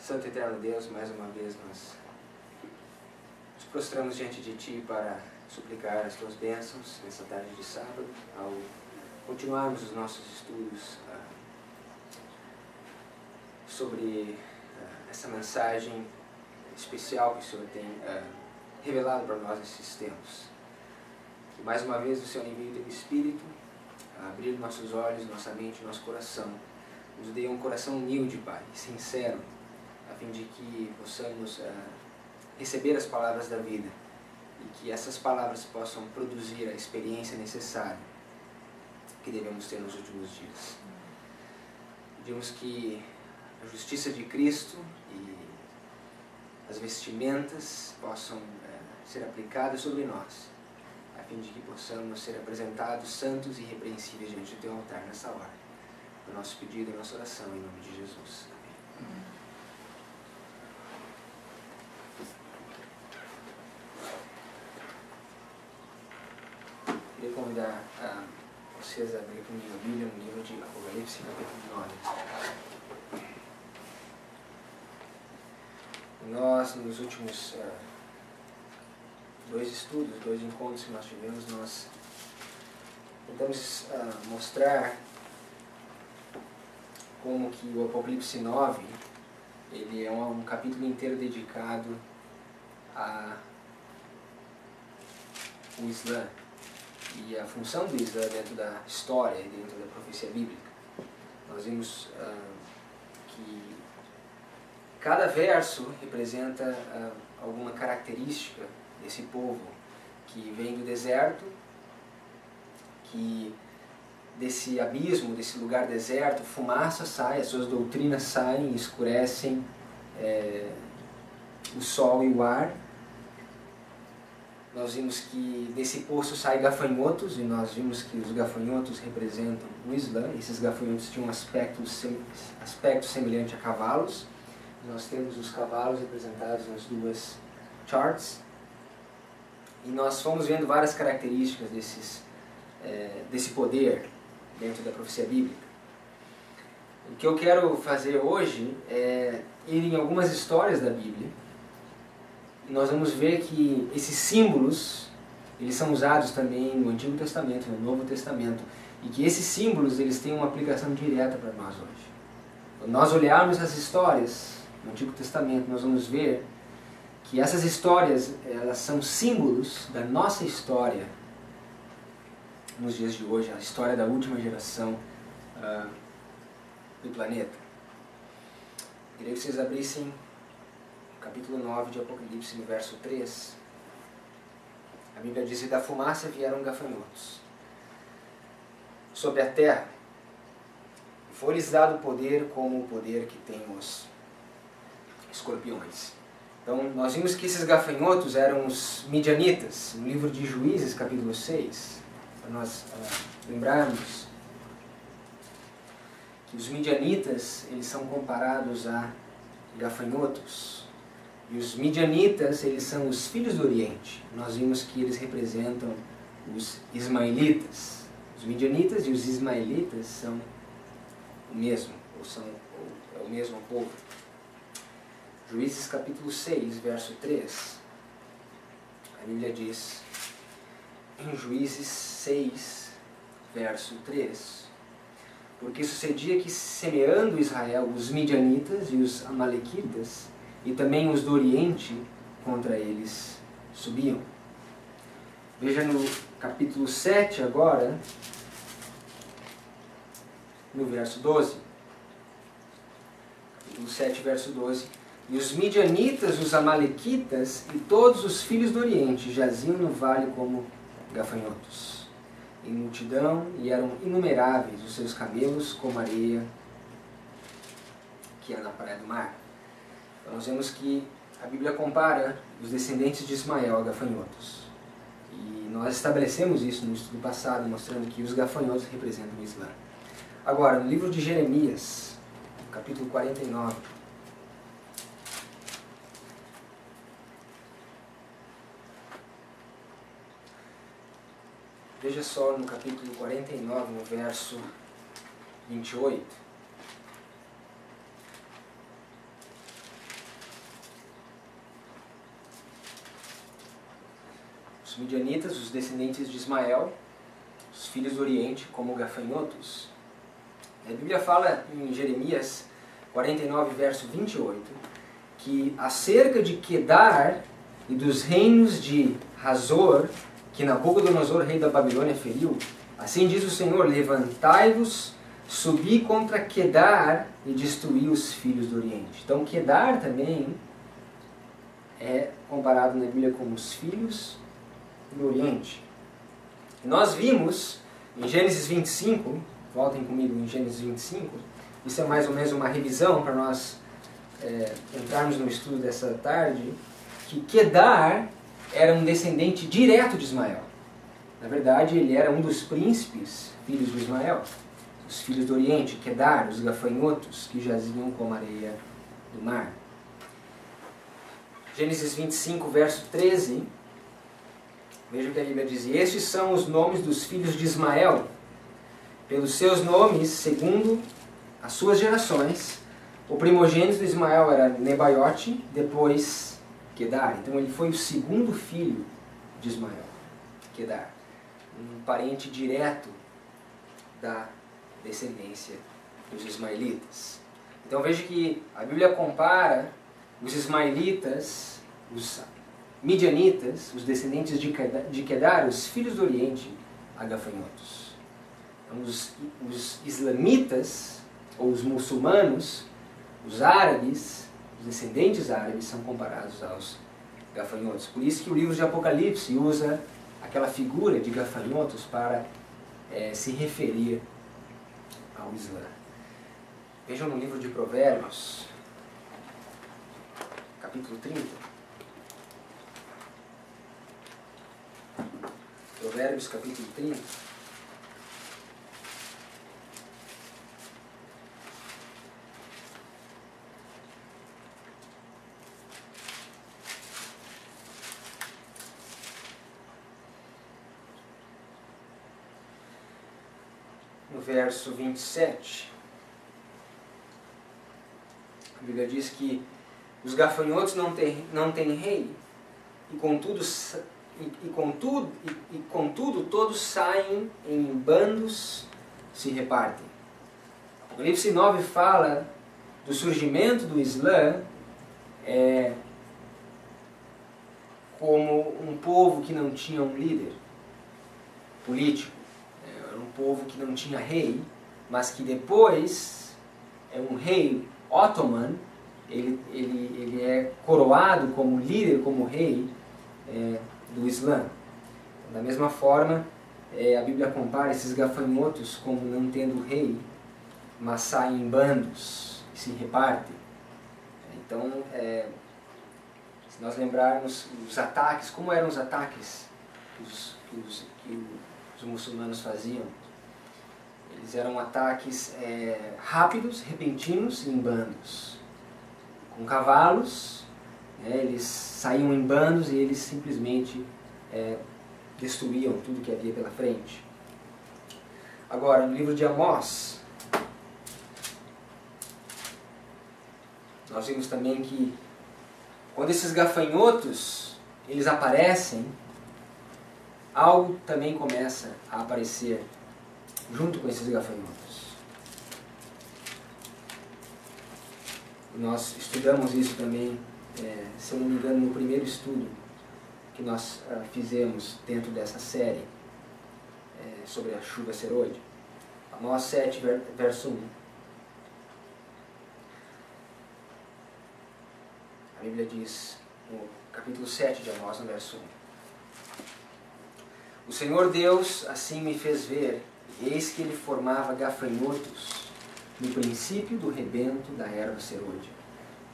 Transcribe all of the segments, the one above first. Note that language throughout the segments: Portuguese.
Santo e eterno Deus, mais uma vez nós nos prostramos diante de Ti para suplicar as Tuas bênçãos nessa tarde de sábado, ao continuarmos os nossos estudos sobre essa mensagem especial que o Senhor tem revelado para nós nesses tempos. Que mais uma vez o Senhor envie o Teu Espírito a abrir nossos olhos, nossa mente, nosso coração. Nos dê um coração humilde, Pai, sincero, a fim de que possamos receber as palavras da vida e que essas palavras possam produzir a experiência necessária que devemos ter nos últimos dias. Pedimos que a justiça de Cristo e as vestimentas possam ser aplicadas sobre nós, a fim de que possamos ser apresentados santos e irrepreensíveis diante do Teu altar nessa hora. O nosso pedido e a nossa oração em nome de Jesus. Amém. Queria convidar vocês a abrir comigo a Bíblia no livro de Apocalipse, capítulo 9. Nós, nos últimos dois estudos, dois encontros que nós tivemos, nós tentamos mostrar como que o Apocalipse 9 ele é um capítulo inteiro dedicado ao Islã e a função do Islã dentro da história e dentro da profecia bíblica. Nós vimos que cada verso representa alguma característica desse povo que vem do deserto, que desse abismo, desse lugar deserto, fumaça sai, as suas doutrinas saem, escurecem o sol e o ar. Nós vimos que desse poço saem gafanhotos, e nós vimos que os gafanhotos representam o Islã. Esses gafanhotos tinham um aspecto semelhante a cavalos. Nós temos os cavalos representados nas duas charts. E nós fomos vendo várias características desse poder dentro da profecia bíblica. O que eu quero fazer hoje é ir em algumas histórias da Bíblia. E nós vamos ver que esses símbolos, eles são usados também no Antigo Testamento, no Novo Testamento. E que esses símbolos, eles têm uma aplicação direta para nós hoje. Quando nós olharmos as histórias no Antigo Testamento, nós vamos ver que essas histórias, elas são símbolos da nossa história nos dias de hoje, a história da última geração do planeta. Queria que vocês abrissem o capítulo 9 de Apocalipse, no verso 3. A Bíblia diz: "E da fumaça vieram gafanhotos sobre a terra, e foi-lhes dado poder como o poder que tem os escorpiões." Então, nós vimos que esses gafanhotos eram os midianitas, no livro de Juízes, capítulo 6. Para nós lembrarmos que os midianitas, eles são comparados a gafanhotos. E os midianitas, eles são os filhos do Oriente. Nós vimos que eles representam os ismaelitas. Os midianitas e os ismaelitas são o mesmo, é o mesmo povo. Juízes capítulo 6, verso 3. A Bíblia diz, em Juízes 6, verso 3: "Porque sucedia que, semeando Israel, os midianitas e os amalequitas, e também os do Oriente, contra eles subiam." Veja no capítulo 7 agora, no verso 12. Capítulo 7, verso 12. "E os midianitas, os amalequitas e todos os filhos do Oriente jaziam no vale como gafanhotos, em multidão, e eram inumeráveis os seus camelos como areia que há na praia do mar." Então nós vemos que a Bíblia compara os descendentes de Ismael a gafanhotos. E nós estabelecemos isso no estudo passado, mostrando que os gafanhotos representam o Islã. Agora, no livro de Jeremias, capítulo 49, veja só no capítulo 49, no verso 28. Os midianitas, os descendentes de Ismael, os filhos do Oriente, como gafanhotos. A Bíblia fala em Jeremias 49, verso 28, que acerca de Quedar e dos reinos de Hazor, que Nabucodonosor, rei da Babilônia, feriu, assim diz o Senhor: levantai-vos, subi contra Quedar e destruí os filhos do Oriente. Então Quedar também é comparado na Bíblia com os filhos do Oriente. Nós vimos em Gênesis 25, voltem comigo em Gênesis 25, isso é mais ou menos uma revisão para nós entrarmos no estudo dessa tarde, que Quedar era um descendente direto de Ismael. Na verdade, ele era um dos príncipes, filhos de Ismael, os filhos do Oriente, Quedar, os gafanhotos que jaziam como areia do mar. Gênesis 25, verso 13, veja o que a Bíblia diz: e estes são os nomes dos filhos de Ismael, pelos seus nomes, segundo as suas gerações. O primogênito de Ismael era Nebaiote, depois Quedar. Então ele foi o segundo filho de Ismael, Quedar, um parente direto da descendência dos ismaelitas. Então veja que a Bíblia compara os ismaelitas, os midianitas, os descendentes de Quedar, os filhos do Oriente, a gafanhotos. Então, os islamitas, ou os muçulmanos, os árabes, os descendentes árabes, são comparados aos gafanhotos. Por isso que o livro de Apocalipse usa aquela figura de gafanhotos para se referir ao Islã. Vejam no livro de Provérbios, capítulo 30. Provérbios, capítulo 30. No verso 27, a Bíblia diz que os gafanhotos não têm rei, e contudo todos saem em bandos, se repartem. Apocalipse 9 fala do surgimento do Islã como um povo que não tinha um líder político. Era um povo que não tinha rei, mas que depois um rei otomano, ele é coroado como líder, como rei do Islã. Da mesma forma, a Bíblia compara esses gafanhotos como não tendo rei, mas saem em bandos e se repartem. Então, se nós lembrarmos os ataques, como eram os ataques que os muçulmanos faziam, eles eram ataques rápidos, repentinos e em bandos. Com cavalos, eles saíam em bandos e eles simplesmente destruíam tudo que havia pela frente. Agora, no livro de Amós, nós vimos também que quando esses gafanhotos eles aparecem, algo também começa a aparecer junto com esses gafanhotos. Nós estudamos isso também, se eu não me engano, no primeiro estudo que nós fizemos dentro dessa série sobre a chuva serôdia. Amós 7, verso 1. A Bíblia diz, no capítulo 7 de Amós, no verso 1. O Senhor Deus assim me fez ver, e eis que ele formava gafanhotos no princípio do rebento da erva serôdia.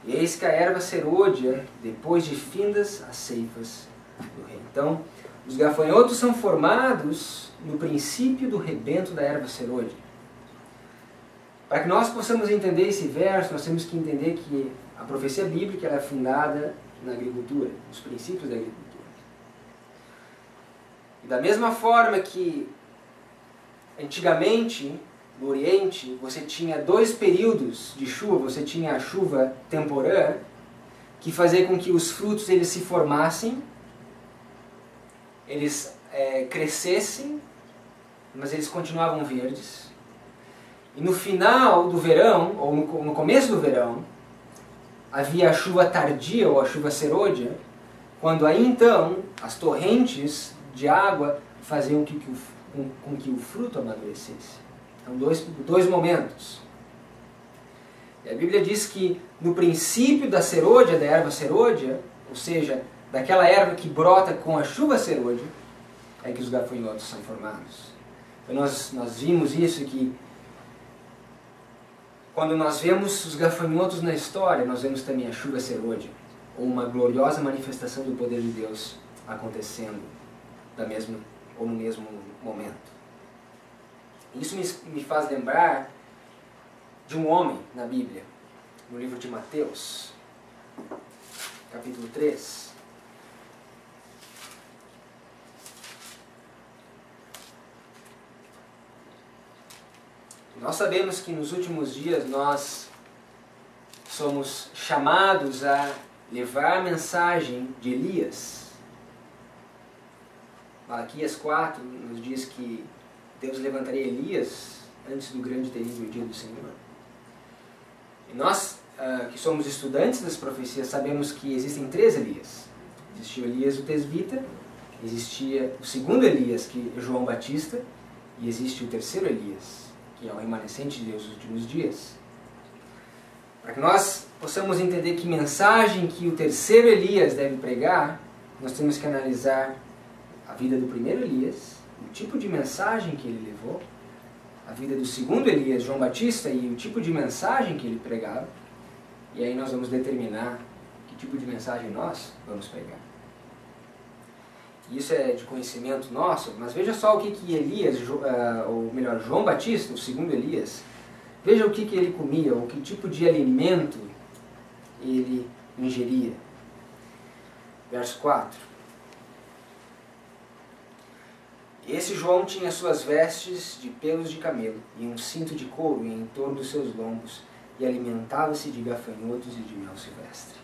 E eis que a erva serôdia, depois de findas as ceifas do rei. Então, os gafanhotos são formados no princípio do rebento da erva serôdia. Para que nós possamos entender esse verso, nós temos que entender que a profecia bíblica ela é fundada na agricultura, nos princípios da agricultura. E da mesma forma que antigamente, no Oriente, você tinha 2 períodos de chuva. Você tinha a chuva temporã, que fazia com que os frutos eles se formassem, eles crescessem, mas eles continuavam verdes. E no final do verão, ou no começo do verão, havia a chuva tardia ou a chuva serôdia, quando aí então as torrentes de água faziam com que o fruto amadurecesse. Então dois momentos. E a Bíblia diz que no princípio da serôdia, da erva serôdia, ou seja, daquela erva que brota com a chuva serôdia, é que os gafanhotos são formados. Então nós vimos isso, que quando nós vemos os gafanhotos na história, nós vemos também a chuva serôdia, ou uma gloriosa manifestação do poder de Deus acontecendo no mesmo momento. Isso me faz lembrar de um homem na Bíblia, no livro de Mateus, capítulo 3. Nós sabemos que nos últimos dias nós somos chamados a levar a mensagem de Elias. Malaquias 4 nos diz que Deus levantaria Elias antes do grande e terrível dia do Senhor. E nós, que somos estudantes das profecias, sabemos que existem 3 Elias. Existia o Elias o Tesbita, existia o segundo Elias, que é João Batista, e existe o terceiro Elias, que é o remanescente de Deus nos últimos dias. Para que nós possamos entender que mensagem que o terceiro Elias deve pregar, nós temos que analisar a vida do primeiro Elias, o tipo de mensagem que ele levou, a vida do segundo Elias, João Batista, e o tipo de mensagem que ele pregava, e aí nós vamos determinar que tipo de mensagem nós vamos pregar. Isso é de conhecimento nosso, mas veja só o que Elias, ou melhor, João Batista, o segundo Elias, veja o que ele comia, ou que tipo de alimento ele ingeria. Verso 4. Esse João tinha suas vestes de pelos de camelo e um cinto de couro em torno dos seus lombos, e alimentava-se de gafanhotos e de mel silvestre.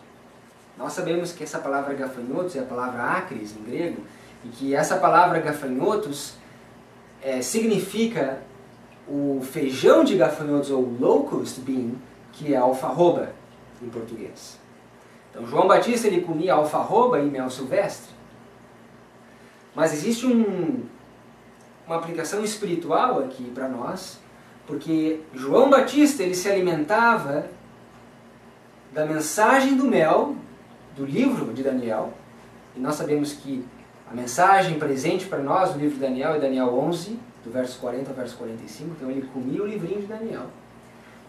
Nós sabemos que essa palavra gafanhotos é a palavra acres em grego, e que essa palavra gafanhotos significa o feijão de gafanhotos, ou locust bean, que é alfarroba em português. Então João Batista ele comia alfarroba e mel silvestre. Mas existe uma aplicação espiritual aqui para nós, porque João Batista ele se alimentava da mensagem do mel do livro de Daniel, e nós sabemos que a mensagem presente para nós no livro de Daniel é Daniel 11, do verso 40 ao verso 45, então ele comia o livrinho de Daniel.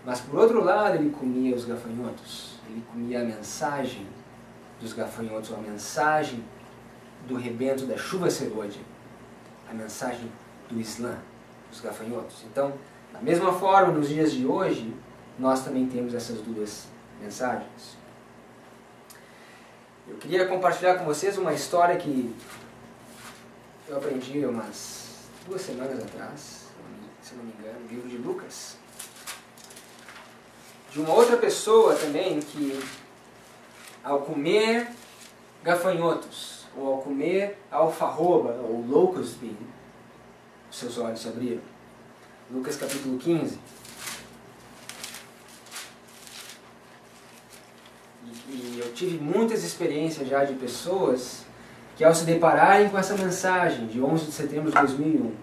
Mas por outro lado ele comia os gafanhotos, ele comia a mensagem dos gafanhotos, a mensagem do rebento da chuva serôdia, a mensagem do Islã, dos gafanhotos. Então, da mesma forma, nos dias de hoje, nós também temos essas duas mensagens. Eu queria compartilhar com vocês uma história que eu aprendi umas 2 semanas atrás, se não me engano, no livro de Lucas, de uma outra pessoa também que, ao comer gafanhotos, ou ao comer alfarroba, ou locust bean, os seus olhos se abriram. Lucas capítulo 15. E eu tive muitas experiências já de pessoas que, ao se depararem com essa mensagem de 11 de setembro de 2001,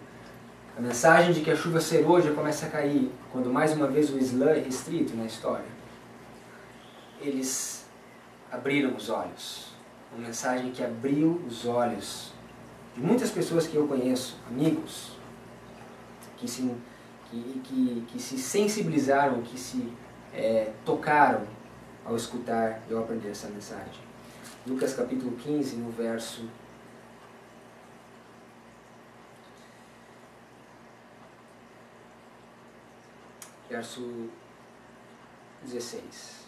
a mensagem de que a chuva serôdia começa a cair, quando mais uma vez o Islã é restrito na história, eles abriram os olhos. Uma mensagem que abriu os olhos de muitas pessoas que eu conheço, amigos, que se sensibilizaram, que se tocaram ao escutar e ao aprender essa mensagem. Lucas capítulo 15, no verso 16.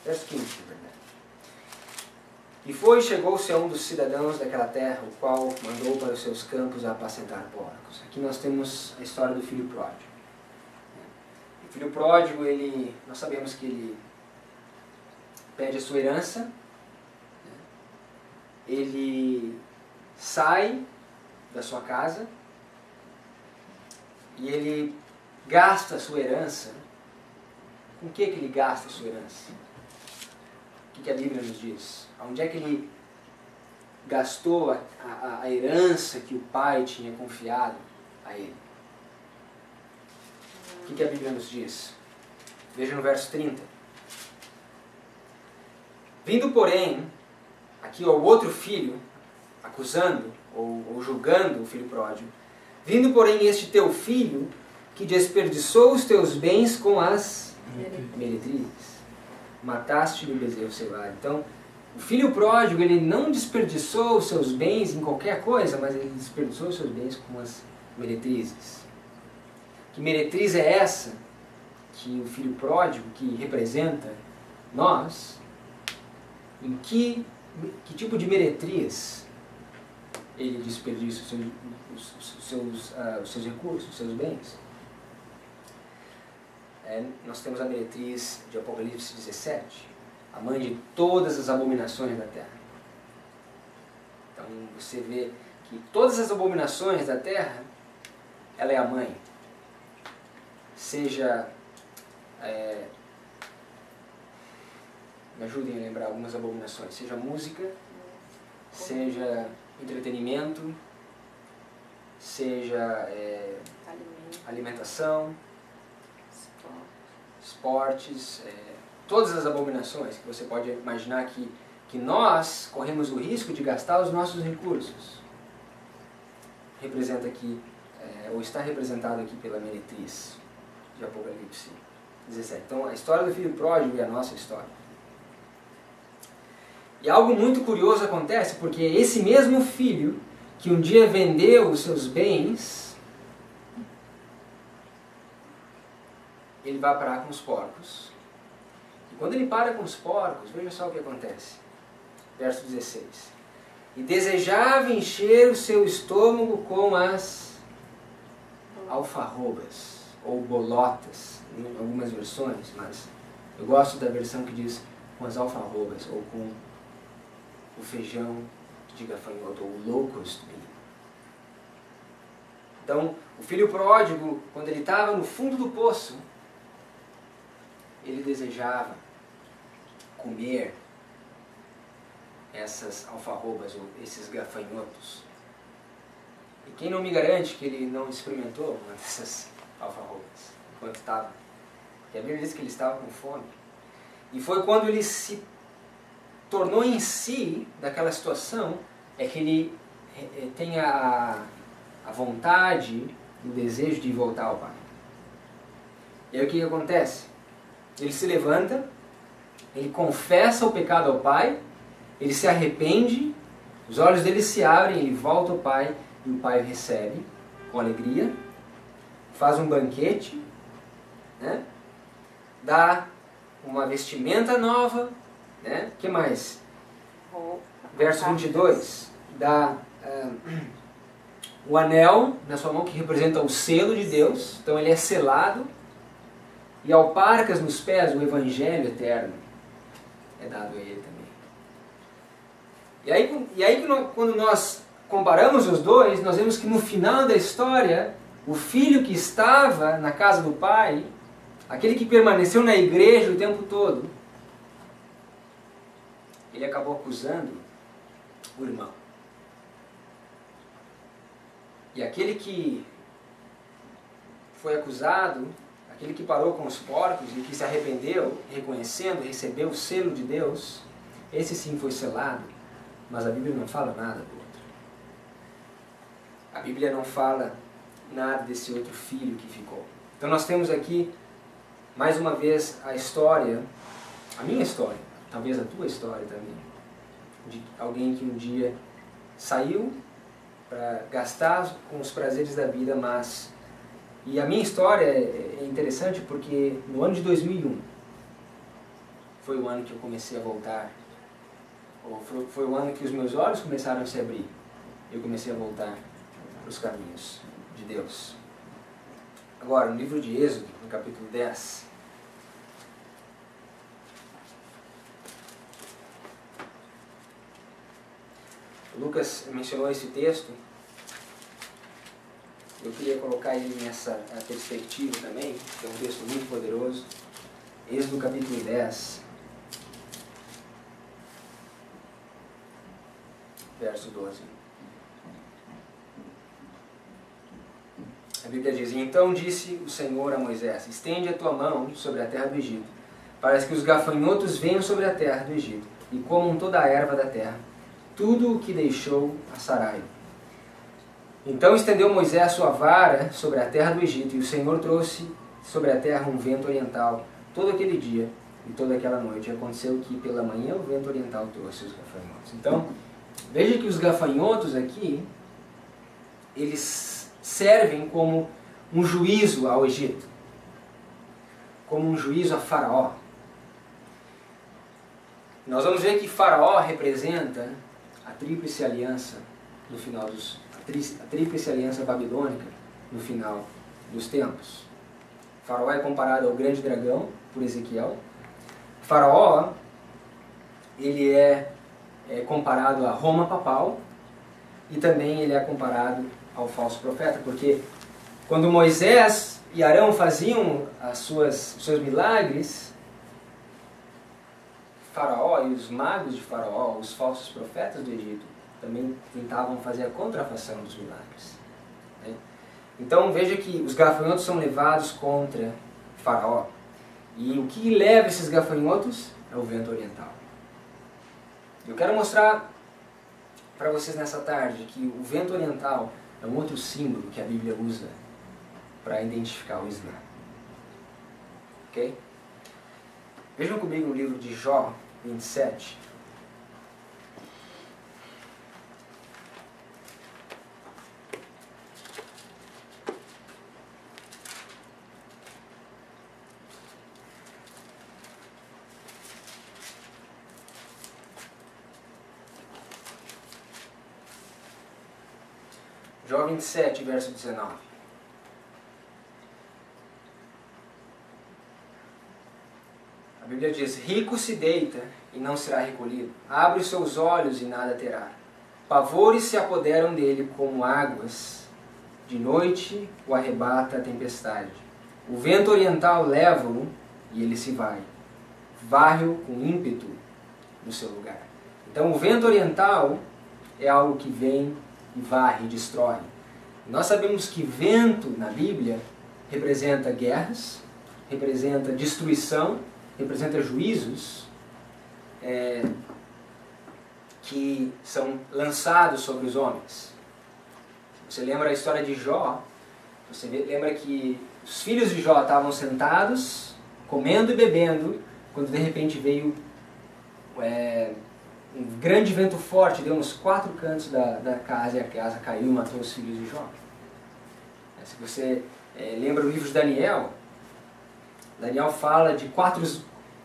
Verso 15, na verdade. E foi e chegou-se a um dos cidadãos daquela terra, o qual mandou para os seus campos a apacentar porcos. Aqui nós temos a história do filho pródigo. O filho pródigo, nós sabemos que ele pede a sua herança, ele sai da sua casa e ele gasta a sua herança. Com que ele gasta a sua herança? O que a Bíblia nos diz? Onde é que ele gastou a herança que o pai tinha confiado a ele? O que a Bíblia nos diz? Veja no verso 30. Vindo, porém, aqui ao outro filho, acusando ou julgando o filho pródigo, vindo, porém, este teu filho, que desperdiçou os teus bens com as meretrizes, mataste-lhe o bezerro cevado. Então, o filho pródigo, ele não desperdiçou os seus bens em qualquer coisa, mas ele desperdiçou os seus bens com as meretrizes. Que meretriz é essa que o filho pródigo, que representa nós, em que tipo de meretriz ele desperdiça os seus recursos, os seus bens? Nós temos a meretriz de Apocalipse 17, a mãe de todas as abominações da terra. Então você vê que todas as abominações da terra, ela é a mãe. Seja, me ajudem a lembrar algumas abominações, seja música, seja entretenimento, seja alimentação, esportes, todas as abominações que você pode imaginar que nós corremos o risco de gastar os nossos recursos. Representa aqui, ou está representado aqui pela meretriz de Apocalipse 17. Então a história do filho pródigo é a nossa história. E algo muito curioso acontece, porque esse mesmo filho que um dia vendeu os seus bens, ele vai parar com os porcos. E quando ele para com os porcos, veja só o que acontece. Verso 16. E desejava encher o seu estômago com as alfarrobas, ou bolotas, em algumas versões, mas eu gosto da versão que diz com as alfarrobas, ou com o feijão de gafanhoto, ou locust bean. Então, o filho pródigo, quando ele estava no fundo do poço, ele desejava comer essas alfarrobas, ou esses gafanhotos. E quem não me garante que ele não experimentou uma dessas alfarrobas enquanto estava? Porque a Bíblia diz que ele estava com fome. E foi quando ele se tornou em si daquela situação, é que ele tem a vontade, o desejo de voltar ao Pai. E aí o que acontece? Ele se levanta, ele confessa o pecado ao Pai, ele se arrepende, os olhos dele se abrem, ele volta ao Pai e o Pai o recebe com alegria, faz um banquete, né? Dá uma vestimenta nova, né? Que mais? Verso 22, dá o anel na sua mão que representa o selo de Deus, então ele é selado, e alparcas nos pés, o Evangelho eterno é dado a ele também. E aí quando nós comparamos os dois, nós vemos que no final da história, o filho que estava na casa do pai, aquele que permaneceu na igreja o tempo todo, ele acabou acusando o irmão. E aquele que foi acusado, aquele que parou com os porcos e que se arrependeu, reconhecendo, recebeu o selo de Deus, esse sim foi selado, mas a Bíblia não fala nada do outro. A Bíblia não fala nada desse outro filho que ficou. Então nós temos aqui, mais uma vez, a história, a minha história, talvez a tua história também, de alguém que um dia saiu para gastar com os prazeres da vida, mas... E a minha história é interessante porque no ano de 2001 foi o ano que eu comecei a voltar, ou foi o ano que os meus olhos começaram a se abrir. Eu comecei a voltar para os caminhos de Deus. Agora, no livro de Êxodo, no capítulo 10, Lucas mencionou esse texto. Eu queria colocar ele nessa perspectiva também, que é um texto muito poderoso. Êxodo capítulo 10, verso 12. A Bíblia diz: então disse o Senhor a Moisés: estende a tua mão sobre a terra do Egito, para que os gafanhotos venham sobre a terra do Egito, e comam toda a erva da terra, tudo o que deixou a Sarai. Então estendeu Moisés a sua vara sobre a terra do Egito, e o Senhor trouxe sobre a terra um vento oriental todo aquele dia e toda aquela noite. E aconteceu que pela manhã o vento oriental trouxe os gafanhotos. Então, veja que os gafanhotos aqui, eles servem como um juízo ao Egito, como um juízo a Faraó. Nós vamos ver que Faraó representa a tríplice aliança no final a tríplice aliança babilônica no final dos tempos. Faraó é comparado ao grande dragão, por Ezequiel. Faraó, ele é comparado a Roma papal, e também ele é comparado ao falso profeta, porque quando Moisés e Arão faziam os seus milagres, Faraó e os magos de Faraó, os falsos profetas do Egito, também tentavam fazer a contrafação dos milagres. Então veja que os gafanhotos são levados contra Faraó. E o que leva esses gafanhotos é o vento oriental. Eu quero mostrar para vocês nessa tarde que o vento oriental é um outro símbolo que a Bíblia usa para identificar o Islã. Ok? Vejam comigo no livro de Jó 27. Jó 27, verso 19. A Bíblia diz: rico se deita e não será recolhido, abre os seus olhos e nada terá. Pavores se apoderam dele como águas, de noite o arrebata a tempestade. O vento oriental leva-o e ele se vai, varre-o com ímpeto no seu lugar. Então o vento oriental é algo que vem e varre e destrói. Nós sabemos que vento na Bíblia representa guerras, representa destruição, representa juízos que são lançados sobre os homens. Você lembra a história de Jó? Você lembra que os filhos de Jó estavam sentados, comendo e bebendo, quando de repente veio um grande vento forte, deu nos 4 cantos da casa, e a casa caiu e matou os filhos de Jó. Se você lembra o livro de Daniel, Daniel fala de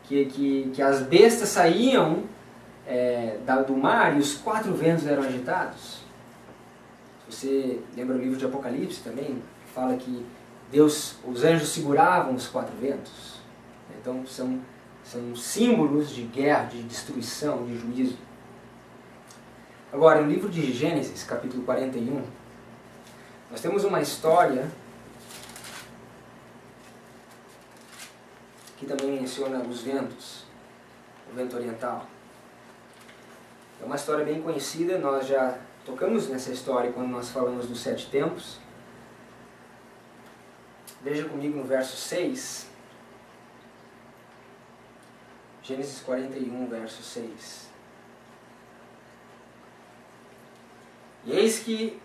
que as bestas saíam do mar e os 4 ventos eram agitados. Se você lembra o livro de Apocalipse também, fala que os anjos seguravam os 4 ventos. Então são símbolos de guerra, de destruição, de juízo. Agora, no livro de Gênesis, capítulo 41, nós temos uma história que também menciona os ventos, o vento oriental. É uma história bem conhecida, nós já tocamos nessa história quando nós falamos dos 7 tempos. Veja comigo no verso 6. Gênesis 41, verso 6. E eis que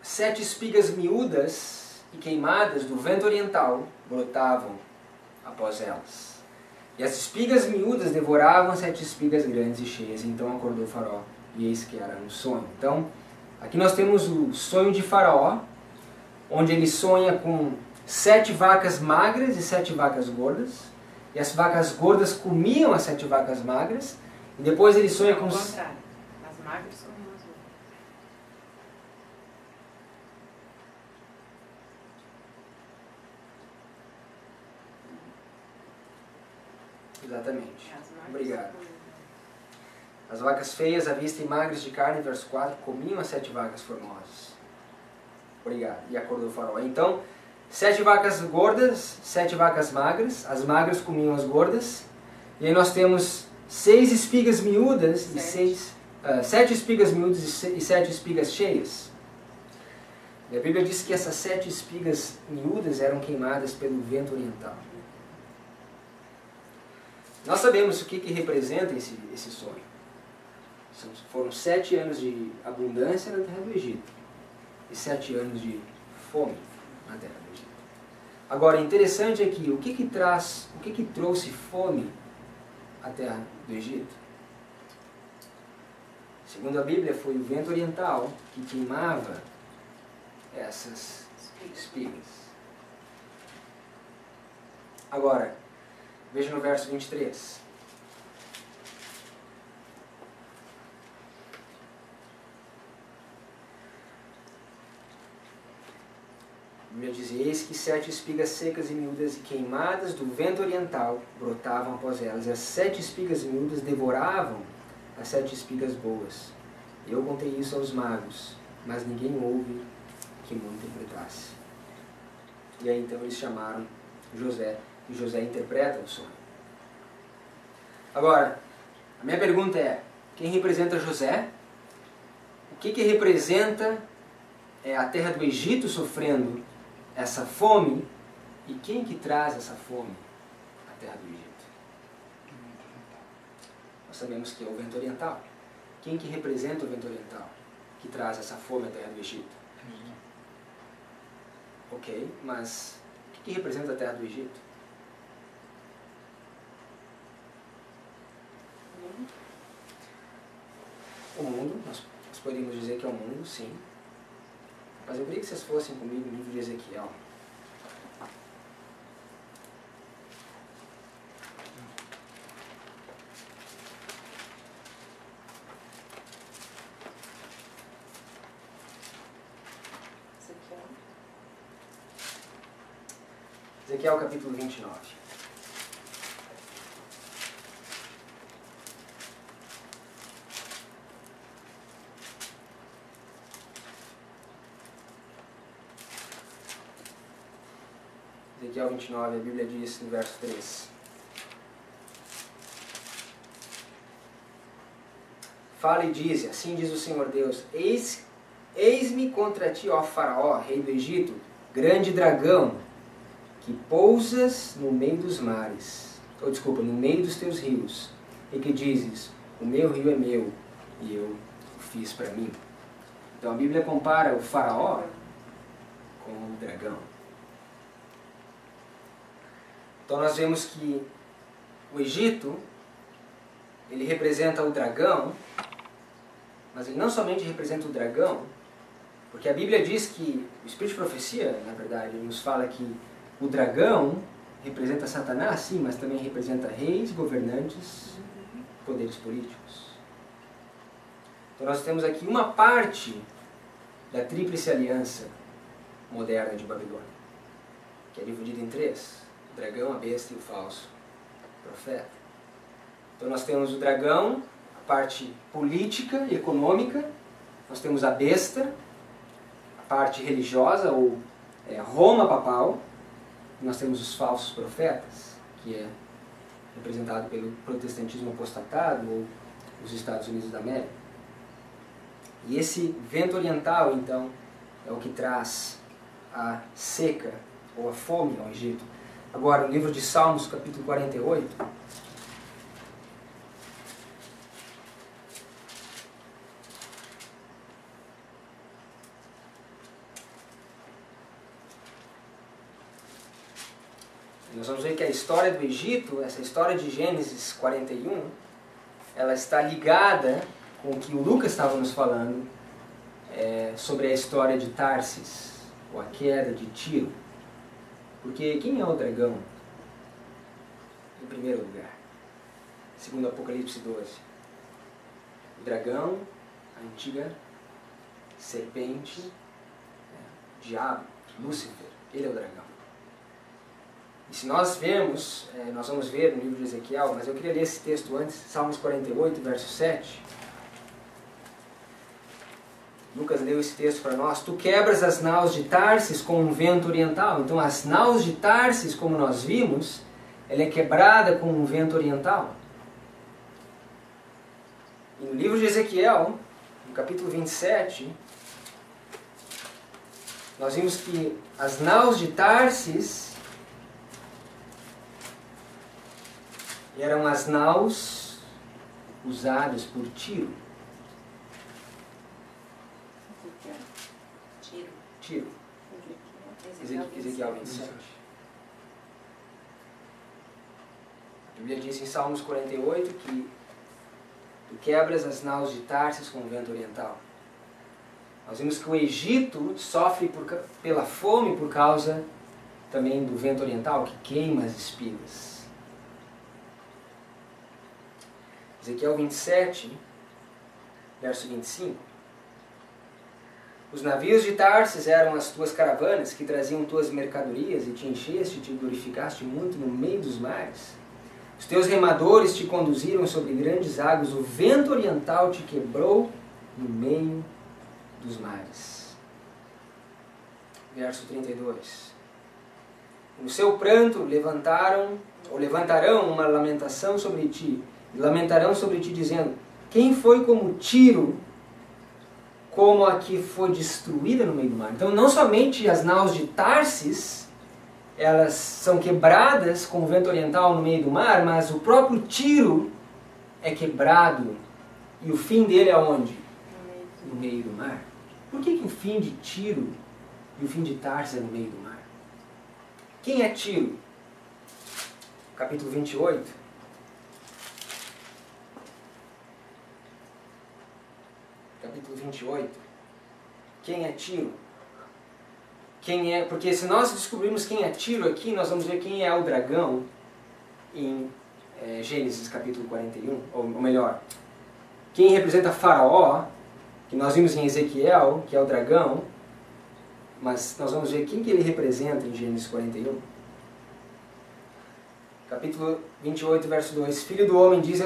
7 espigas miúdas e queimadas do vento oriental brotavam após elas. E as espigas miúdas devoravam 7 espigas grandes e cheias. Então acordou Faraó, e eis que era um sonho. Então, aqui nós temos o sonho de Faraó, onde ele sonha com 7 vacas magras e 7 vacas gordas. E as vacas gordas comiam as 7 vacas magras. E depois ele sonha com... Ao contrário, as magras comiam as gordas. Exatamente. Obrigado. As vacas feias, à vista e magras de carne, verso 4, comiam as 7 vacas formosas. Obrigado. E acordou o faraó. Então, 7 vacas gordas, 7 vacas magras. As magras comiam as gordas. E aí nós temos 6 espigas miúdas e 7 espigas miúdas e 7 espigas cheias. E a Bíblia diz que essas 7 espigas miúdas eram queimadas pelo vento oriental. Nós sabemos o que representa esse sonho. Foram 7 anos de abundância na terra do Egito e 7 anos de fome na terra do Egito. Agora, interessante é que o que trouxe fome à terra do Egito? Segundo a Bíblia, foi o vento oriental que queimava essas espigas. Agora, veja no verso 23. A Bíblia diz: eis que 7 espigas secas e miúdas e queimadas do vento oriental brotavam após elas. E as 7 espigas miúdas devoravam as 7 espigas boas. Eu contei isso aos magos, mas ninguém houve que me interpretasse. E aí então eles chamaram José, e José interpreta o sonho. Agora, a minha pergunta é: quem representa José? O que representa a terra do Egito sofrendo essa fome? E quem que traz essa fome à terra do Egito? Nós sabemos que é o vento oriental. Quem que representa o vento oriental que traz essa fome à terra do Egito? Ok, mas o que representa a terra do Egito? O mundo, nós poderíamos dizer que é o mundo, sim. Mas eu queria que vocês fossem comigo no livro de Ezequiel. Ezequiel capítulo 29. Ezequiel 29, a Bíblia diz no verso 3. Fala e diz: assim diz o Senhor Deus: eis-me contra ti, ó Faraó, rei do Egito, grande dragão, que pousas no meio dos mares, no meio dos teus rios, e que dizes: o meu rio é meu, e eu o fiz para mim. Então a Bíblia compara o Faraó com o dragão. Então nós vemos que o Egito, ele representa o dragão, mas ele não somente representa o dragão, porque a Bíblia diz que, o Espírito de Profecia, na verdade, nos fala que o dragão representa Satanás, sim, mas também representa reis, governantes, poderes políticos. Então nós temos aqui uma parte da tríplice aliança moderna de Babilônia, que é dividida em 3. O dragão, a besta e o falso profeta. Então nós temos o dragão, a parte política e econômica. Nós temos a besta, a parte religiosa, ou Roma papal. Nós temos os falsos profetas, que é representado pelo protestantismo apostatado, ou os Estados Unidos da América. E esse vento oriental, então, é o que traz a seca, ou a fome ao Egito. Agora, no livro de Salmos, capítulo 48, nós vamos ver que a história do Egito, essa história de Gênesis 41, ela está ligada com o que o Lucas estava nos falando sobre a história de Tarsis, ou a queda de Tiro. Porque quem é o dragão? Em primeiro lugar, segundo Apocalipse 12. O dragão, a antiga serpente, diabo, Lúcifer, ele é o dragão. E se nós vermos, nós vamos ver no livro de Ezequiel, mas eu queria ler esse texto antes, Salmos 48, verso 7. Lucas leu esse texto para nós. Tu quebras as naus de Tarsis com um vento oriental. Então as naus de Tarsis, como nós vimos, ela é quebrada com um vento oriental. E no livro de Ezequiel, no capítulo 27, nós vimos que as naus de Tarsis eram as naus usadas por Tiro. Tiro. Ezequiel 27. A Bíblia diz em Salmos 48 que tu quebras as naus de Tarsis com o vento oriental. Nós vimos que o Egito sofre pela fome por causa também do vento oriental que queima as espigas. Ezequiel 27, verso 25. Os navios de Tarsis eram as tuas caravanas que traziam tuas mercadorias e te encheste e te glorificaste muito no meio dos mares. Os teus remadores te conduziram sobre grandes águas, o vento oriental te quebrou no meio dos mares. Verso 32. No seu pranto levantarão uma lamentação sobre ti, e lamentarão sobre ti dizendo, quem foi como Tiro, como a que foi destruída no meio do mar. Então não somente as naus de Tarsis, elas são quebradas com o vento oriental no meio do mar, mas o próprio Tiro é quebrado. E o fim dele é onde? No meio do mar. Por que o fim de Tiro e o fim de Tarsis é no meio do mar? Quem é Tiro? Capítulo 28. Capítulo 28. Quem é Tiro? Quem é? Porque se nós descobrirmos quem é Tiro aqui, nós vamos ver quem é o dragão em Gênesis capítulo 41, ou melhor, quem representa Faraó, que nós vimos em Ezequiel, que é o dragão, mas nós vamos ver quem que ele representa em Gênesis 41. Capítulo 28, verso 2. Filho do homem, diz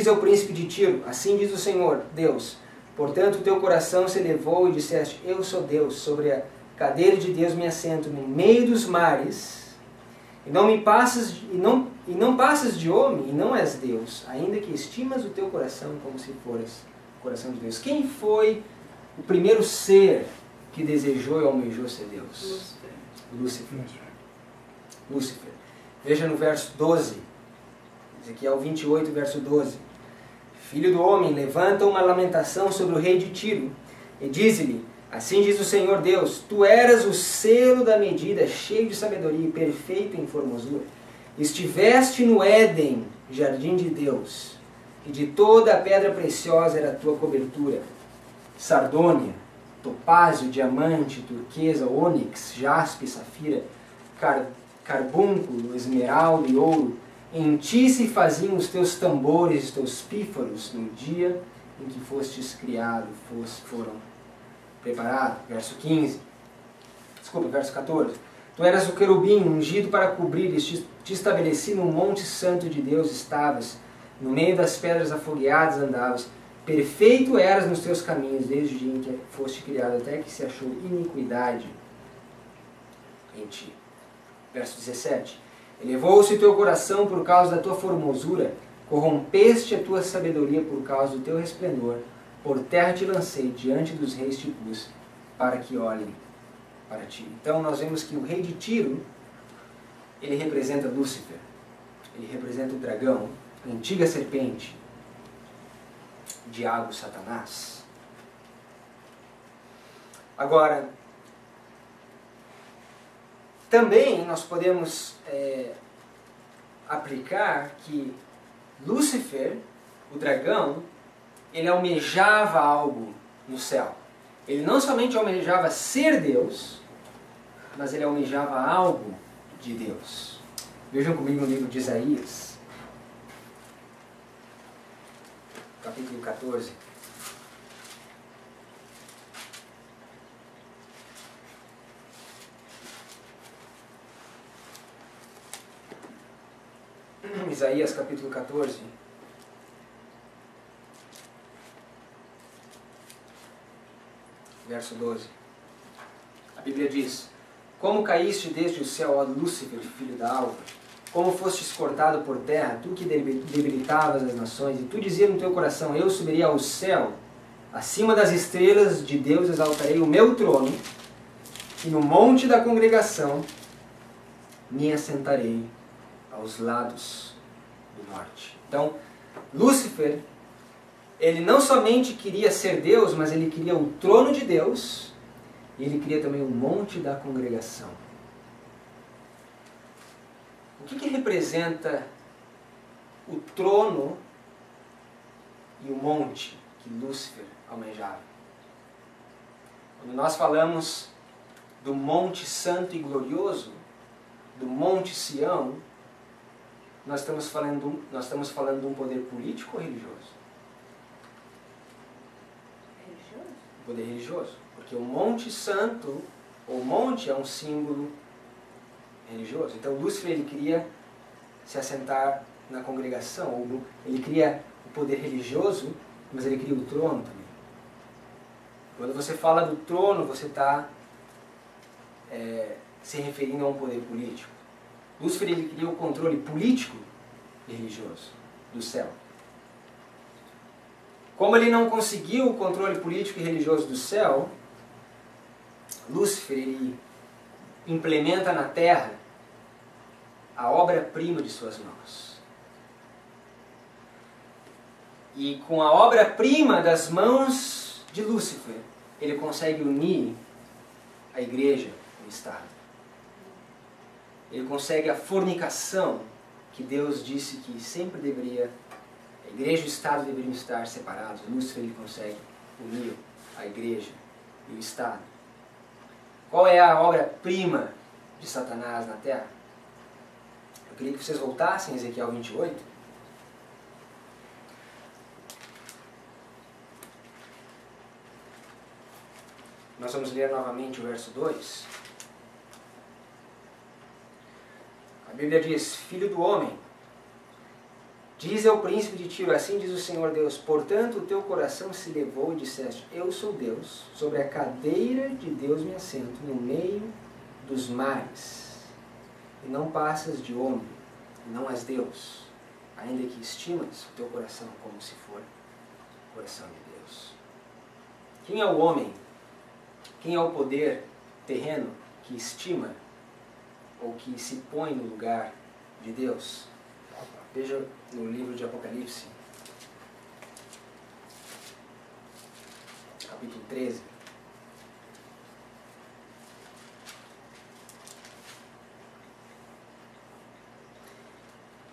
ao príncipe de Tiro, assim diz o Senhor, Deus, portanto o teu coração se elevou e disseste, eu sou Deus, sobre a cadeira de Deus me assento no meio dos mares, e não passas de homem, e não és Deus, ainda que estimas o teu coração como se foras o coração de Deus. Quem foi o primeiro ser que desejou e almejou ser Deus? Lúcifer. Veja no verso 12, Ezequiel 28, verso 12. Filho do homem, levanta uma lamentação sobre o rei de Tiro, e diz-lhe, assim diz o Senhor Deus, tu eras o selo da medida, cheio de sabedoria e perfeito em formosura. Estiveste no Éden, jardim de Deus, e de toda a pedra preciosa era a tua cobertura. Sardônia, topázio, diamante, turquesa, ônix, jaspe, safira, carbúnculo, esmeralda e ouro. Em ti se faziam os teus tambores, os teus pífaros, no dia em que fostes criado, foram preparados. Verso 14. Tu eras o querubim ungido para cobrir, te estabeleci no monte santo de Deus estavas, no meio das pedras afogueadas andavas, perfeito eras nos teus caminhos, desde o dia em que foste criado, até que se achou iniquidade em ti. Verso 17. Elevou-se o teu coração por causa da tua formosura, corrompeste a tua sabedoria por causa do teu resplendor, por terra te lancei, diante dos reis te pus, para que olhem para ti. Então nós vemos que o rei de Tiro, ele representa Lúcifer, ele representa o dragão, a antiga serpente, o diabo, Satanás. Agora, também nós podemos aplicar que Lúcifer, o dragão, ele almejava algo no céu. Ele não somente almejava ser Deus, mas ele almejava algo de Deus. Vejam comigo no livro de Isaías, capítulo 14. Isaías capítulo 14. Verso 12. A Bíblia diz: Como caíste desde o céu, ó Lúcifer, filho da alva? Como fostes cortado por terra, tu que debilitavas as nações, e tu dizia no teu coração: Eu subiria ao céu, acima das estrelas de Deus exaltarei o meu trono, e no monte da congregação me assentarei aos lados do norte. Então, Lúcifer, ele não somente queria ser Deus, mas ele queria o trono de Deus, e ele queria também o monte da congregação. O que representa o trono e o monte que Lúcifer almejava? Quando nós falamos do Monte Santo e Glorioso, do Monte Sião, nós estamos falando de um poder político ou religioso? Religioso? Poder religioso. Porque o Monte Santo, ou monte, é um símbolo religioso. Então Lúcifer, ele queria se assentar na congregação, ou ele queria o poder religioso, mas ele queria o trono também. Quando você fala do trono, você está se referindo a um poder político. Lúcifer, ele queria o controle político e religioso do céu. Como ele não conseguiu o controle político e religioso do céu, Lúcifer, ele implementa na terra a obra-prima de suas mãos. E com a obra-prima das mãos de Lúcifer, ele consegue unir a igreja e o Estado. Ele consegue a fornicação que Deus disse que sempre deveria, a igreja e o Estado deveriam estar separados. Lúcifer, ele consegue unir a igreja e o Estado. Qual é a obra-prima de Satanás na terra? Eu queria que vocês voltassem a Ezequiel 28. Nós vamos ler novamente o verso 2. A Bíblia diz: Filho do homem, diz ao príncipe de Tiro, assim diz o Senhor Deus, portanto o teu coração se levou e disseste, eu sou Deus, sobre a cadeira de Deus me assento, no meio dos mares, e não passas de homem, e não és Deus, ainda que estimas o teu coração como se for o coração de Deus. Quem é o homem? Quem é o poder terreno que estima ou que se põe no lugar de Deus? Veja no livro de Apocalipse, capítulo 13.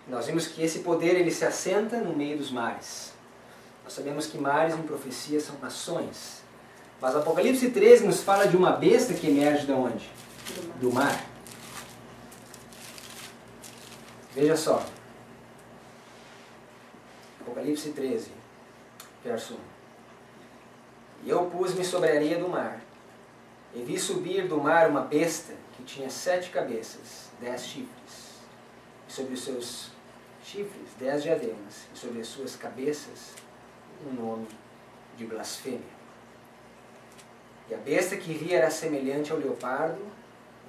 Nós vimos que esse poder, ele se assenta no meio dos mares. Nós sabemos que mares em profecia são nações. Mas Apocalipse 13 nos fala de uma besta que emerge de onde? Do mar. Veja só. Apocalipse 13, verso 1. E eu pus-me sobre a areia do mar, e vi subir do mar uma besta que tinha 7 cabeças, 10 chifres, e sobre os seus chifres 10 diademas, e sobre as suas cabeças um nome de blasfêmia. E a besta que vi era semelhante ao leopardo,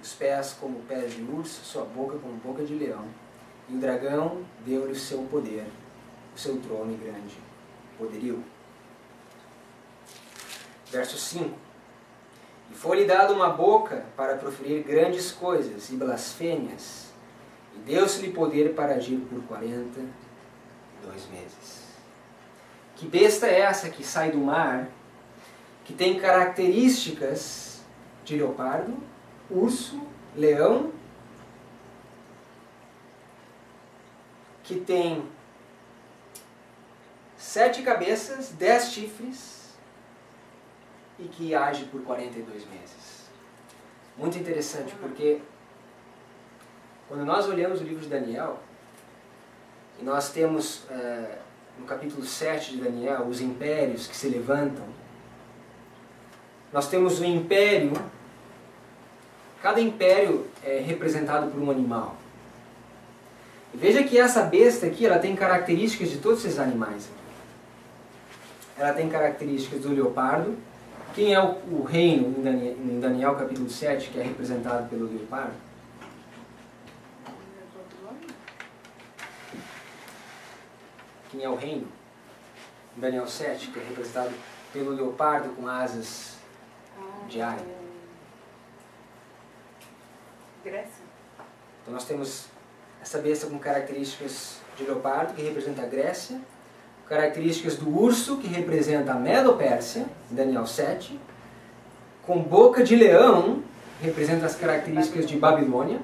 os pés como pés de urso, sua boca como boca de leão, e o dragão deu-lhe o seu poder, o seu trono e grande poderio. Verso 5. E foi-lhe dado uma boca para proferir grandes coisas e blasfêmias, e deu-se-lhe poder para agir por 42 meses. Que besta é essa que sai do mar, que tem características de leopardo, urso, leão, que tem 7 cabeças, 10 chifres e que age por 42 meses. Muito interessante, porque quando nós olhamos o livro de Daniel, e nós temos no capítulo 7 de Daniel os impérios que se levantam, nós temos o império, cada império é representado por um animal. E veja que essa besta aqui, ela tem características de todos esses animais. Ela tem características do leopardo. Quem é o reino em Daniel capítulo 7, que é representado pelo leopardo? Quem é o reino? Em Daniel 7, que é representado pelo leopardo com asas de águia. Grécia. Então nós temos essa besta com características de leopardo, que representa a Grécia, características do urso, que representa a Medo-Pérsia, em Daniel 7, com boca de leão, que representa as características de Babilônia,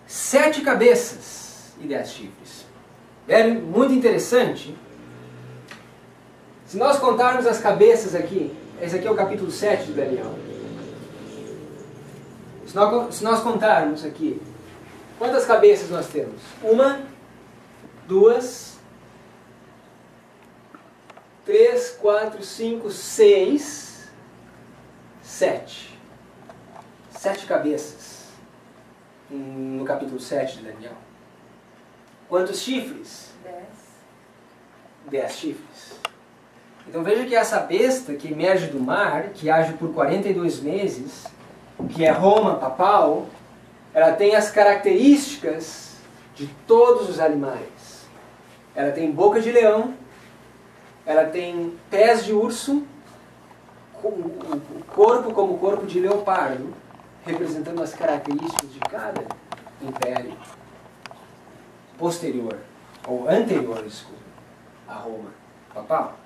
7 cabeças e 10 chifres. É muito interessante. Se nós contarmos as cabeças aqui, esse aqui é o capítulo 7 de Daniel. Se nós contarmos aqui, quantas cabeças nós temos? 1, 2, 3, 4, 5, 6, 7. 7 cabeças no capítulo 7 de Daniel. Quantos chifres? 10 chifres. Então veja que essa besta que emerge do mar, que age por 42 meses, que é Roma papal, ela tem as características de todos os animais. Ela tem boca de leão, ela tem pés de urso, o corpo como corpo de leopardo, representando as características de cada império posterior, ou anterior, desculpa, a Roma papal.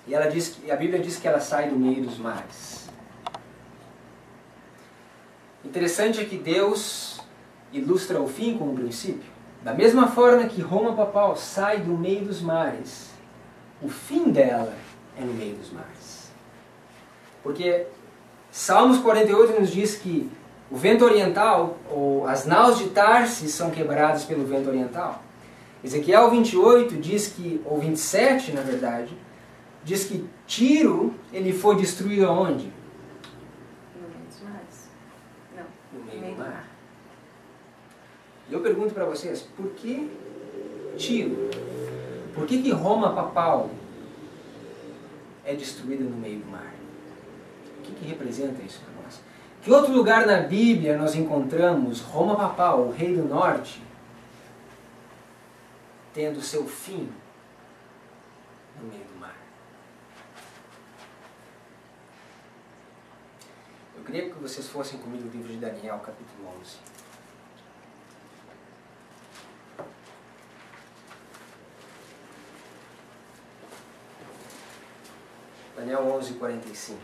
E a Bíblia diz que ela sai do meio dos mares. Interessante é que Deus ilustra o fim como princípio. Da mesma forma que Roma papal sai do meio dos mares, o fim dela é no meio dos mares. Porque Salmos 48 nos diz que o vento oriental, ou as naus de Tarsis, são quebradas pelo vento oriental. Ezequiel 28 diz que, ou 27 na verdade, diz que Tiro ele foi destruído aonde? No meio dos mares. Não. No meio do mar. E eu pergunto para vocês, por que Tiro? Por que Roma papal é destruída no meio do mar? O que representa isso para nós? Que outro lugar na Bíblia nós encontramos Roma papal, o rei do norte, tendo seu fim no meio do mar? Eu queria que vocês fossem comigo no livro de Daniel, capítulo 11. Daniel 11, 45.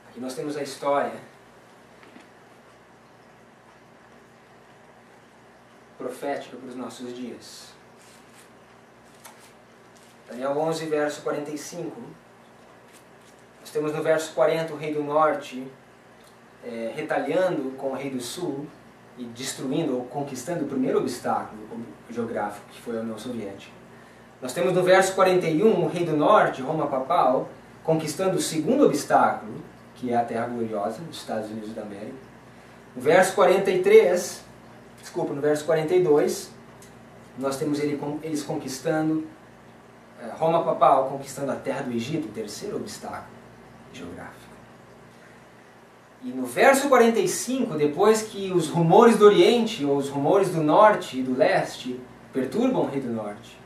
Aqui nós temos a história profética para os nossos dias. Daniel 11, verso 45. Nós temos no verso 40 o rei do norte retalhando com o rei do sul e destruindo ou conquistando o primeiro obstáculo geográfico, que foi a União Soviética. Nós temos no verso 41 o rei do norte, Roma papal, conquistando o segundo obstáculo, que é a Terra Gloriosa, nos Estados Unidos da América. No verso 42, nós temos eles conquistando, Roma papal conquistando a terra do Egito, o terceiro obstáculo geográfico. E no verso 45, depois que os rumores do Oriente, ou os rumores do Norte e do Leste, perturbam o rei do Norte,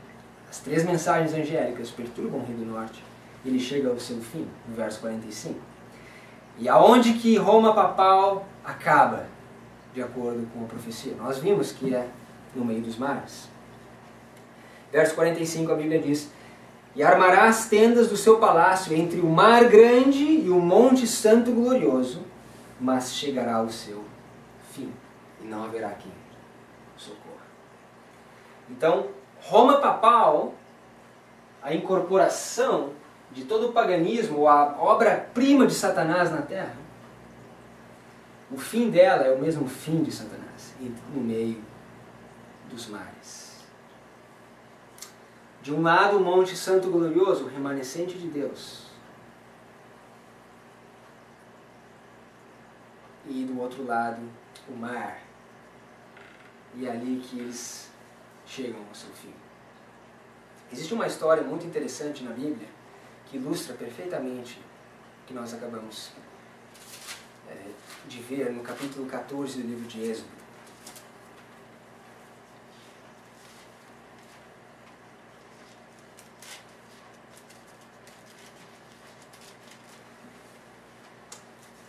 as 3 mensagens angélicas perturbam o rei do Norte, ele chega ao seu fim, no verso 45. E aonde que Roma papal acaba, de acordo com a profecia? Nós vimos que é no meio dos mares. Verso 45, a Bíblia diz: e armará as tendas do seu palácio entre o mar grande e o monte santo glorioso, mas chegará ao seu fim, e não haverá quem socorra. Então, Roma papal, a incorporação de todo o paganismo, a obra-prima de Satanás na Terra, o fim dela é o mesmo fim de Satanás, no meio dos mares. De um lado, o Monte Santo Glorioso, o remanescente de Deus. e do outro lado o mar. E é ali que eles chegam ao seu fim. Existe uma história muito interessante na Bíblia que ilustra perfeitamente o que nós acabamos de ver no capítulo 14 do livro de Êxodo.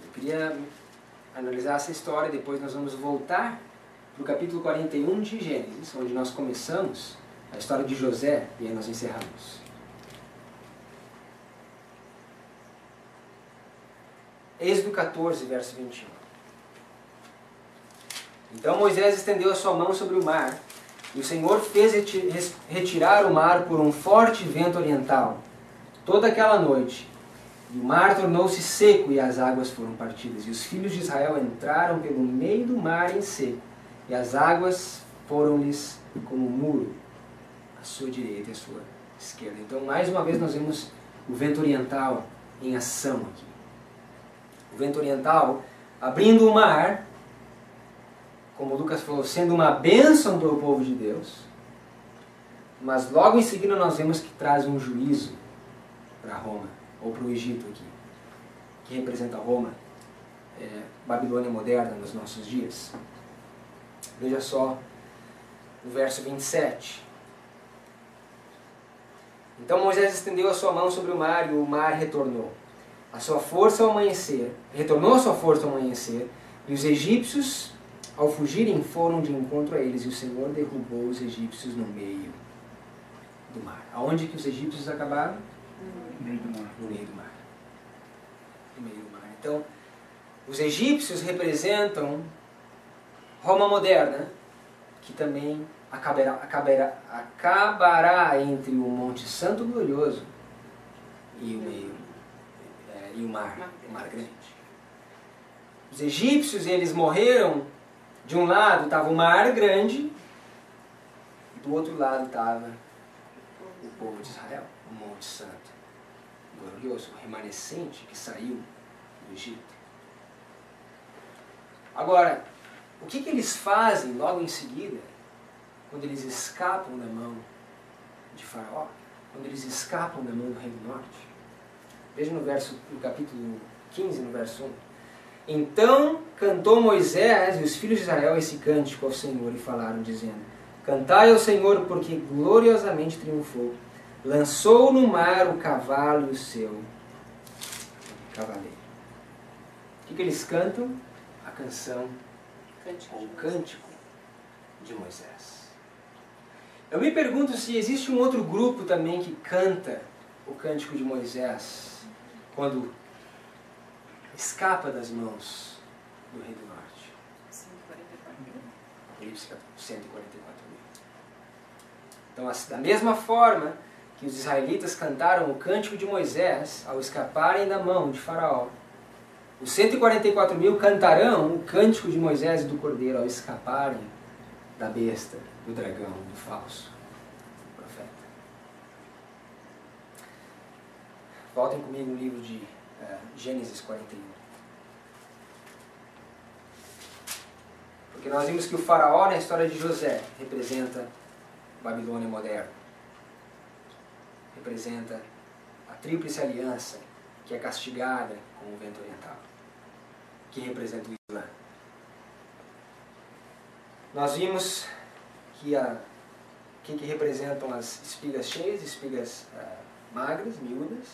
Eu queria analisar essa história, depois nós vamos voltar para o capítulo 41 de Gênesis, onde nós começamos a história de José, e aí nós encerramos. Êxodo 14, verso 21. Então Moisés estendeu a sua mão sobre o mar, e o Senhor fez retirar o mar por um forte vento oriental, toda aquela noite. E o mar tornou-se seco, e as águas foram partidas. E os filhos de Israel entraram pelo meio do mar em seco, e as águas foram-lhes como um muro, à sua direita e à sua esquerda. Então, mais uma vez, nós vemos o vento oriental em ação aqui. O vento oriental abrindo o mar, como o Lucas falou, sendo uma bênção para o povo de Deus, mas logo em seguida nós vemos que traz um juízo para Roma, ou para o Egito aqui, que representa Roma, Babilônia moderna nos nossos dias. Veja só o verso 27. Então Moisés estendeu a sua mão sobre o mar, e o mar retornou a sua força ao amanhecer, e os egípcios, ao fugirem, foram de encontro a eles, e o Senhor derrubou os egípcios no meio do mar. Aonde que os egípcios acabaram? No meio do mar. No meio do mar. No meio do mar. Então, os egípcios representam Roma moderna, que também acabará entre o Monte Santo Glorioso e o Mar Grande. Os egípcios, eles morreram, de um lado estava o Mar Grande, e do outro lado estava o povo de Israel, o Monte Santo Glorioso, o remanescente que saiu do Egito. Agora, o que eles fazem logo em seguida, quando eles escapam da mão de Faraó, quando eles escapam da mão do Rei do Norte? Veja no capítulo 15, no verso 1. Então cantou Moisés e os filhos de Israel esse cântico ao Senhor e falaram, dizendo: Cantai ao Senhor, porque gloriosamente triunfou. Lançou no mar o cavalo e o seu cavaleiro. O que eles cantam? A canção, o cântico de Moisés. Eu me pergunto se existe um outro grupo também que canta o cântico de Moisés quando escapa das mãos do Rei do Norte. 144 mil. Então, da mesma forma que os israelitas cantaram o cântico de Moisés ao escaparem da mão de Faraó, os 144 mil cantarão o cântico de Moisés e do Cordeiro ao escaparem da besta, do dragão, do falso profeta. Voltem comigo no livro de Gênesis 41. Porque nós vimos que o faraó, na história de José, representa Babilônia moderna. Representa a tríplice aliança, que é castigada com o vento oriental, que representa o Islã. Nós vimos que representam as espigas cheias, espigas magras, miúdas.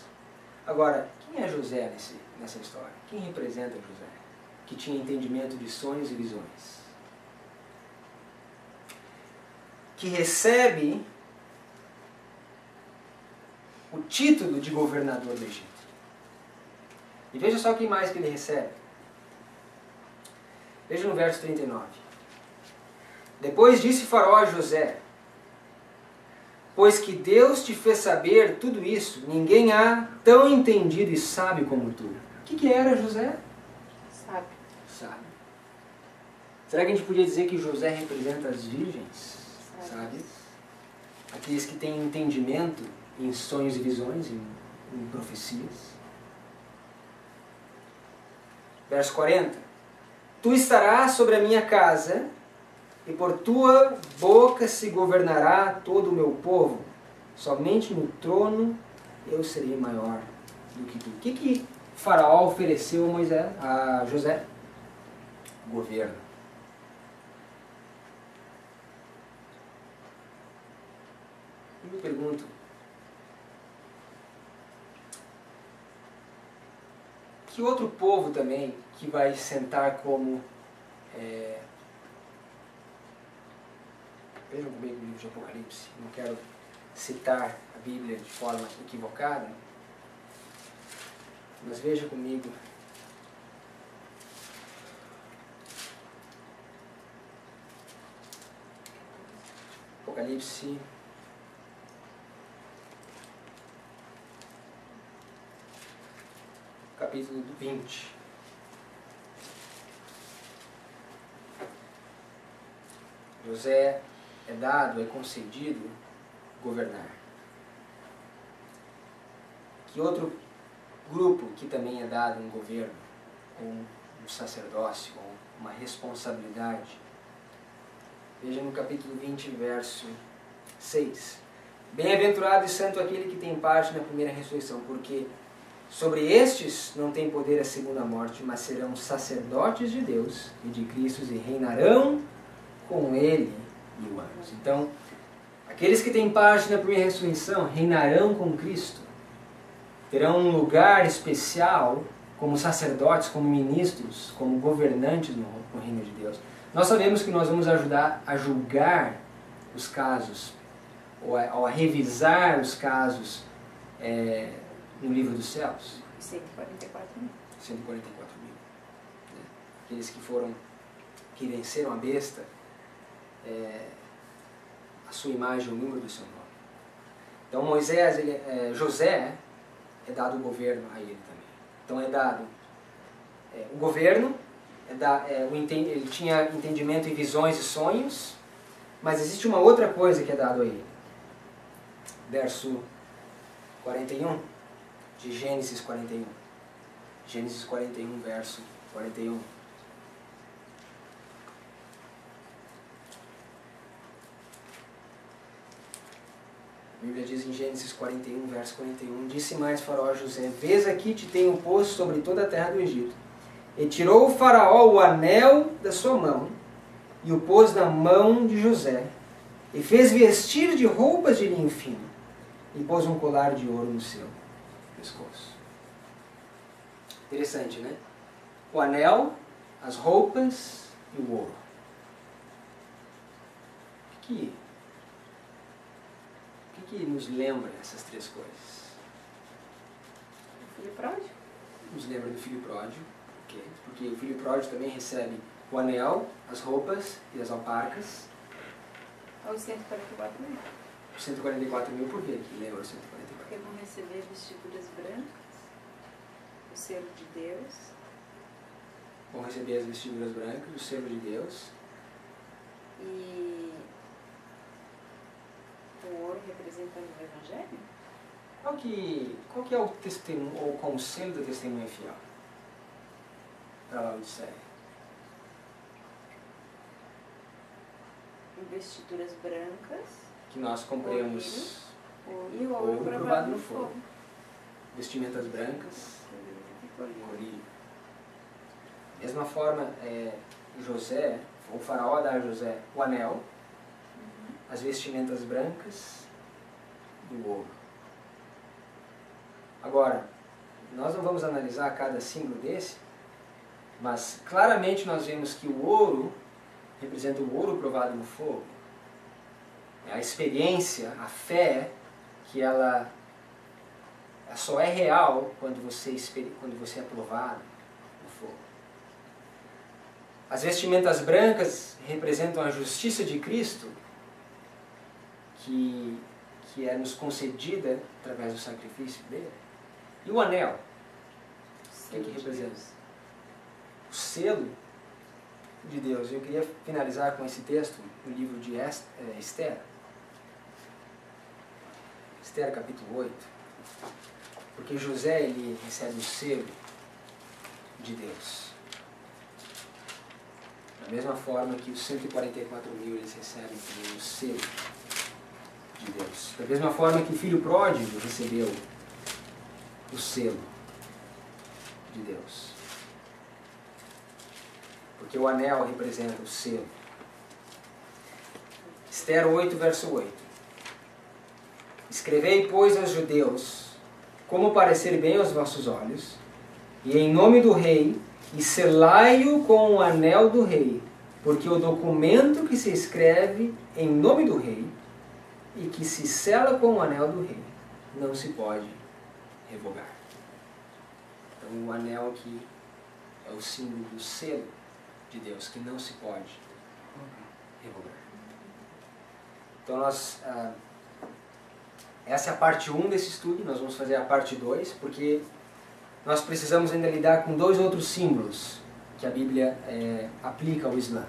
Agora, quem é José nessa história? Quem representa José? Que tinha entendimento de sonhos e visões. Que recebe o título de governador do Egito. E veja só quem mais que ele recebe. Veja no verso 39. Depois disse Faraó a José: Pois que Deus te fez saber tudo isso, ninguém há tão entendido e sábio como tu. O que era José? Sábio. Será que a gente podia dizer que José representa as virgens sábias? Aqueles que têm entendimento em sonhos e visões, em profecias. Verso 40. Tu estarás sobre a minha casa, e por tua boca se governará todo o meu povo. Somente no trono eu serei maior do que tu. O que Faraó ofereceu a José? Governo. Eu me pergunto, que outro povo também que vai sentar como... Vejam comigo o livro de Apocalipse, não quero citar a Bíblia de forma equivocada, mas veja comigo Apocalipse capítulo 20. José é concedido governar. Que outro grupo que também é dado um governo, ou um sacerdócio, ou uma responsabilidade? Veja no capítulo 20, verso 6. Bem-aventurado e santo aquele que tem parte na primeira ressurreição, porque sobre estes não tem poder a segunda morte, mas serão sacerdotes de Deus e de Cristo e reinarão com Ele 1000 anos. Então, aqueles que têm parte na primeira ressurreição reinarão com Cristo, terão um lugar especial como sacerdotes, como ministros, como governantes no reino de Deus. Nós sabemos que nós vamos ajudar a julgar os casos, ou a revisar os casos no livro dos céus. 144 mil. 144 mil. Né? Aqueles que venceram a besta, a sua imagem, o número do seu nome. Então José é dado o governo a ele também. Então é dado o governo, ele tinha entendimento e visões e sonhos, mas existe uma outra coisa que é dado a ele. Verso 41 de Gênesis 41. Gênesis 41, verso 41. A Bíblia diz em Gênesis 41, verso 41, disse mais Faraó a José, vês aqui te tenho posto sobre toda a terra do Egito. E tirou o Faraó o anel da sua mão, e o pôs na mão de José, e fez vestir de roupas de linho fino, e pôs um colar de ouro no seu pescoço. Interessante, né? O anel, as roupas e o ouro. O que nos lembra essas três coisas? O filho pródigo. Nos lembra do filho pródigo, okay? Porque o filho pródigo também recebe o anel, as roupas e as alparcas. Aos 144 mil. 144 mil por quê? Que lembra 144? Porque vão receber vestiduras brancas, o selo de Deus. Vão receber as vestiduras brancas, o selo de Deus. E o ouro representando o Evangelho? Qual que é o testemunho, ou o conselho da testemunha fiel? Para lá de série. Vestiduras brancas. Que nós compremos E o ouro provado no fogo. Vestimentas brancas. Colírio. Mesma forma, José, o Faraó dá a José o anel, as vestimentas brancas e o ouro. Agora, nós não vamos analisar cada símbolo desse, mas claramente nós vemos que o ouro representa o ouro provado no fogo. A experiência, a fé, que ela só é real quando você é provado no fogo. As vestimentas brancas representam a justiça de Cristo, que é nos concedida através do sacrifício dele. E o anel, o que representa? O selo de Deus. Eu queria finalizar com esse texto no livro de Esther. Esther capítulo 8. Porque José ele recebe o selo de Deus. Da mesma forma que os 144 mil eles recebem também o selo de Deus. Da mesma forma que o filho pródigo recebeu o selo de Deus. Porque o anel representa o selo. Esther 8, verso 8. Escrevei, pois, aos judeus, como parecer bem aos vossos olhos, e em nome do rei, e selai-o com o anel do rei, porque o documento que se escreve em nome do rei, e que se sela com o anel do rei, não se pode revogar. Então o anel aqui é o símbolo do selo de Deus, que não se pode revogar. Então essa é a parte 1 desse estudo, nós vamos fazer a parte 2, porque nós precisamos ainda lidar com 2 outros símbolos que a Bíblia aplica ao Islã.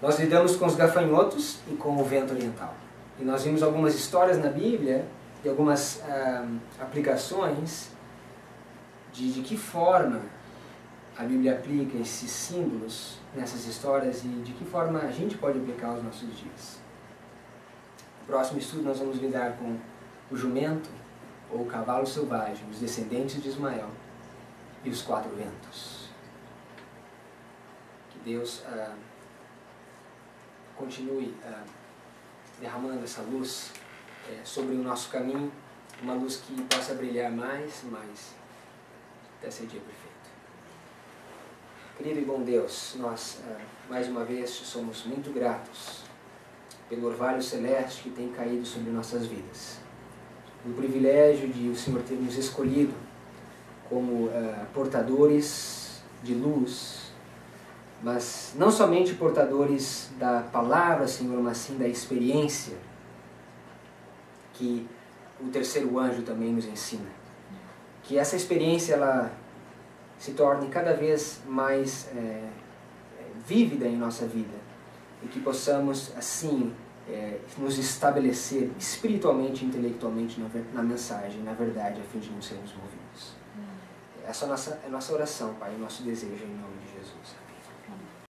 Nós lidamos com os gafanhotos e com o vento oriental. E nós vimos algumas histórias na Bíblia e algumas aplicações de que forma a Bíblia aplica esses símbolos nessas histórias e de que forma a gente pode aplicar aos nossos dias. No próximo estudo nós vamos lidar com o jumento ou o cavalo selvagem, os descendentes de Ismael e os 4 ventos. Que Deus continue derramando essa luz sobre o nosso caminho, uma luz que possa brilhar mais até ser dia perfeito. Querido e bom Deus, nós mais uma vez somos muito gratos pelo orvalho celeste que tem caído sobre nossas vidas. O privilégio de o Senhor ter nos escolhido como portadores de luz, mas não somente portadores da palavra, Senhor, mas sim da experiência que o terceiro anjo também nos ensina. Que essa experiência ela se torne cada vez mais vívida em nossa vida e que possamos assim nos estabelecer espiritualmente e intelectualmente na mensagem, na verdade, a fim de não sermos movidos. Essa é a nossa oração, Pai, o nosso desejo em nome de Jesus.